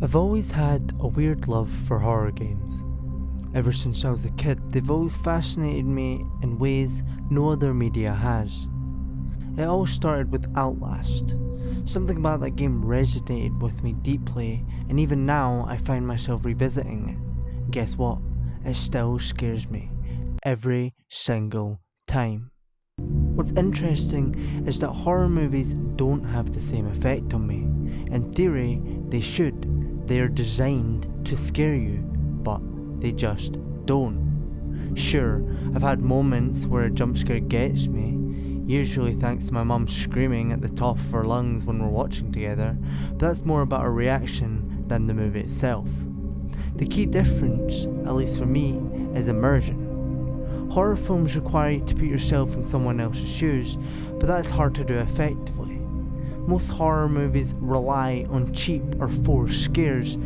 I've always had a weird love for horror games. Ever since I was a kid, they've always fascinated me in ways no other media has. It all started with Outlast. Something about that game resonated with me deeply, and even now I find myself revisiting it. Guess what? It still scares me. Every single time. What's interesting is that horror movies don't have the same effect on me. In theory, they should. They are designed to scare you, but they just don't. Sure, I've had moments where a jump scare gets me, usually thanks to my mum screaming at the top of her lungs when we're watching together, but that's more about a reaction than the movie itself. The key difference, at least for me, is immersion. Horror films require you to put yourself in someone else's shoes, but that's hard to do effectively. Most horror movies rely on cheap or forced scares,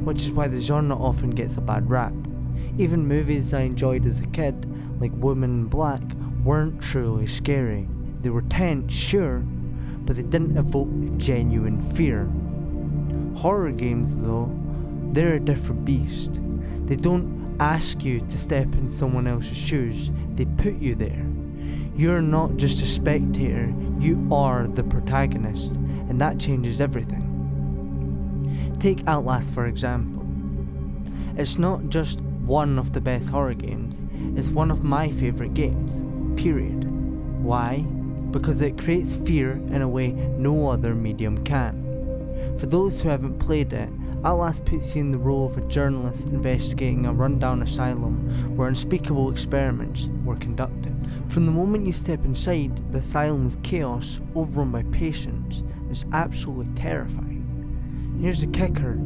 which is why the genre often gets a bad rap. Even movies I enjoyed as a kid, like Woman in Black, weren't truly scary. They were tense, sure, but they didn't evoke genuine fear. Horror games, though, they're a different beast. They don't ask you to step in someone else's shoes, they put you there. You're not just a spectator, you are the protagonist, and that changes everything. Take Outlast for example. It's not just one of the best horror games, it's one of my favourite games, period. Why? Because it creates fear in a way no other medium can. For those who haven't played it, Outlast puts you in the role of a journalist investigating a rundown asylum where unspeakable experiments were conducted. From the moment you step inside, the asylum is chaos, overrun by patients. It's absolutely terrifying. Here's the kicker,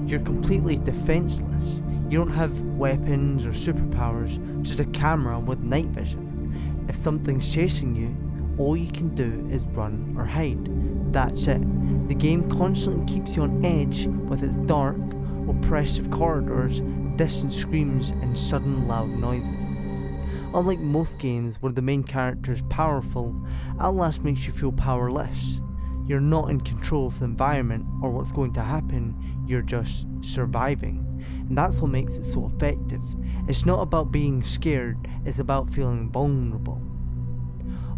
you're completely defenseless. You don't have weapons or superpowers, just a camera with night vision. If something's chasing you, all you can do is run or hide. That's it. The game constantly keeps you on edge with its dark, oppressive corridors, distant screams, and sudden loud noises. Unlike most games where the main character is powerful, Outlast makes you feel powerless. You're not in control of the environment or what's going to happen, you're just surviving. And that's what makes it so effective. It's not about being scared, it's about feeling vulnerable.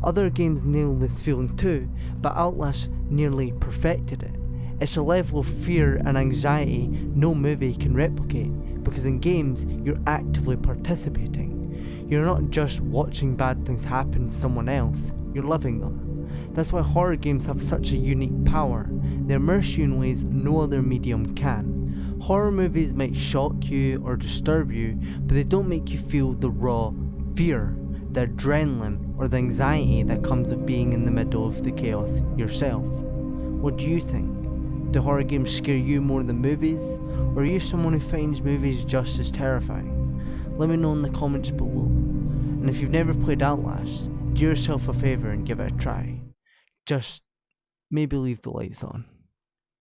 Other games nail this feeling too, but Outlast nearly perfected it. It's a level of fear and anxiety no movie can replicate, because in games you're actively participating. You're not just watching bad things happen to someone else, you're living them. That's why horror games have such a unique power. They immerse you in ways no other medium can. Horror movies might shock you or disturb you, but they don't make you feel the raw fear, the adrenaline, or the anxiety that comes with being in the middle of the chaos yourself. What do you think? Do horror games scare you more than movies? Or are you someone who finds movies just as terrifying? Let me know in the comments below. And if you've never played Outlast, do yourself a favour and give it a try. Just maybe leave the lights on.